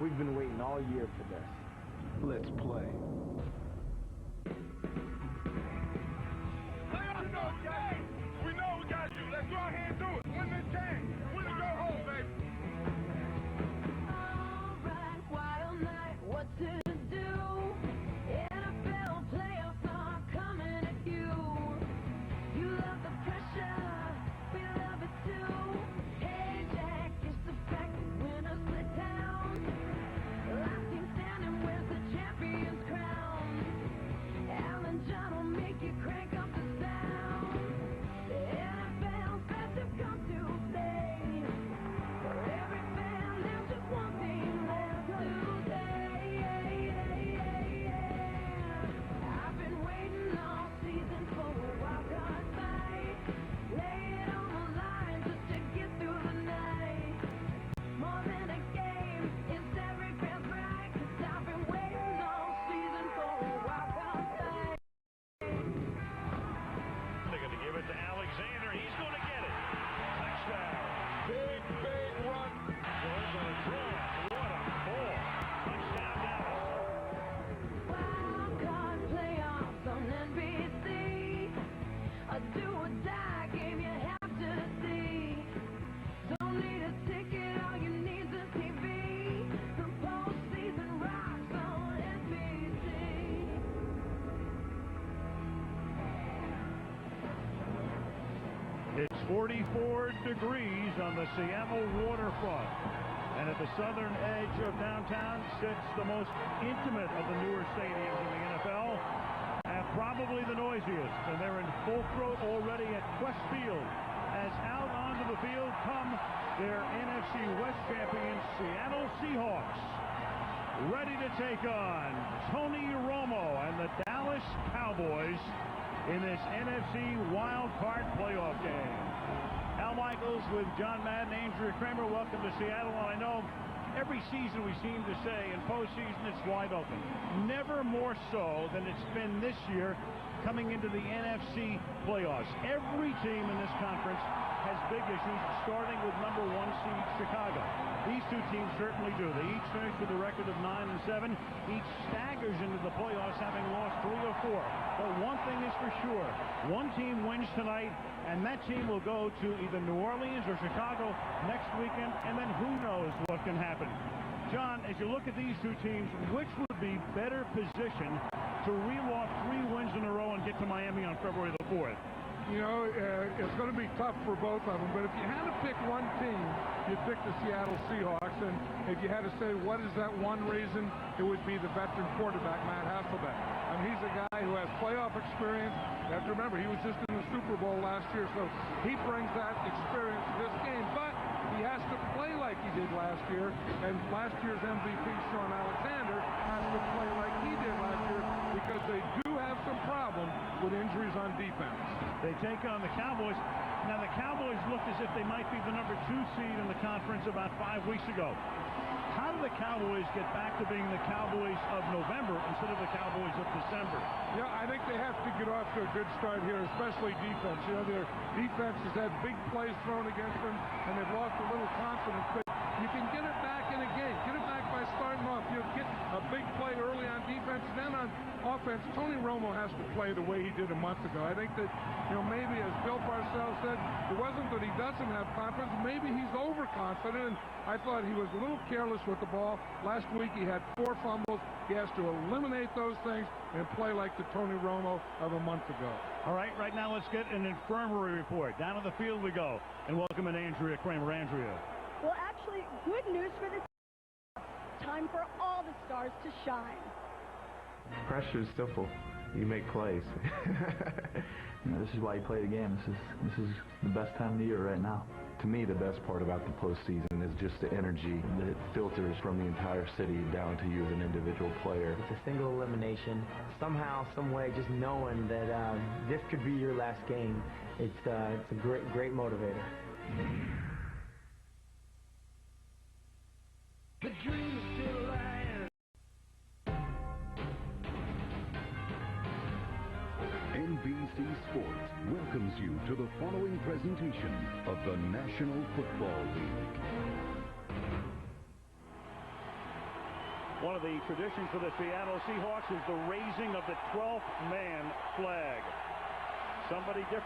We've been waiting all year for this. Let's play. We know we got you. Let's go out here and do it. Win this game. Win and go home, baby. All right, wild night, what to do? NFL playoffs are coming at you. You love the pressure, we love it too. Hey Jack, it's the fact that winners split down. Last team standing wears the champion's crown. Alan John will make you crank up the sound. The NFL's best have come to play. For every fan, there's just one thing left to say. I've been waiting all season for a wild card fight. Lay it on the line just to get through the night. More than a game, it's every grand fight. 'Cause I've been waiting all season for a wild card fight. They're going to give it to Alexander. He's going to get it. Touchdown. Big run. Goes on a draw. What a ball. Touchdown Dallas. Wild card playoffs on NBC. A do or die game you have to see. Don't need a ticket, all you need is TV. The postseason rocks on NBC. It's 44 degrees on the Seattle waterfront. And at the southern edge of downtown sits the most intimate of the newer stadiums in the NFL, and probably the noisiest. And they're in full throat already at Quest Field, as out onto the field come their NFC West champions, Seattle Seahawks, ready to take on Tony Romo and the Dallas Cowboys in this NFC Wild Card playoff game. Al Michaels with John Madden, Andrea Kramer, welcome to Seattle. And I know every season we seem to say in postseason it's wide open. Never more so than it's been this year coming into the NFC playoffs. Every team in this conference has big issues, starting with number 1 seed Chicago. These two teams certainly do. They each finished with a record of 9-7. Each staggers into the playoffs having lost 3 or 4. But one thing is for sure, one team wins tonight, and that team will go to either New Orleans or Chicago next weekend, and then who knows what can happen. John, as you look at these two teams, which would be better positioned to reel off 3 wins in a row and get to Miami on February the 4th? You know, it's going to be tough for both of them, but if you had to pick one team, you'd pick the Seattle Seahawks, and if you had to say what is that one reason, it would be the veteran quarterback, Matt Hasselbeck. I mean, he's a guy who has playoff experience. You have to remember, he was just in the Super Bowl last year, so he brings that experience to this game, but he has to play like he did last year, and last year's MVP, Sean Alexander, has to play like he did last year, because they do have some problems with injuries on defense. They take on the Cowboys. Now, the Cowboys looked as if they might be the number 2 seed in the conference about 5 weeks ago. How do the Cowboys get back to being the Cowboys of November instead of the Cowboys of December? Yeah, I think they have to get off to a good start here, especially defense. You know, their defense has had big plays thrown against them, and they've lost a little confidence. But you can get it back in a game. Get it back by starting off. You get a big play early on defense, then on offense. Tony Romo has to play the way he did a month ago. I think that, you know, maybe as Bill Parcells said, it wasn't that he doesn't have confidence. Maybe he's overconfident, and I thought he was a little careless with the ball. Last week he had 4 fumbles. He has to eliminate those things and play like the Tony Romo of a month ago. All right, right now let's get an infirmary report. Down to the field we go, and welcome in Andrea Kramer. Andrea. Well, actually, good news for the time for all the stars to shine. Pressure is simple. You make plays. This is why you play the game. This is the best time of the year right now. To me, the best part about the postseason is just the energy that filters from the entire city down to you as an individual player. It's a single elimination. Somehow, some way, just knowing that this could be your last game, it's a great motivator. The dream is still alive. NBC Sports welcomes you to the following presentation of the National Football League. One of the traditions for the Seattle Seahawks is the raising of the 12th man flag. Somebody different.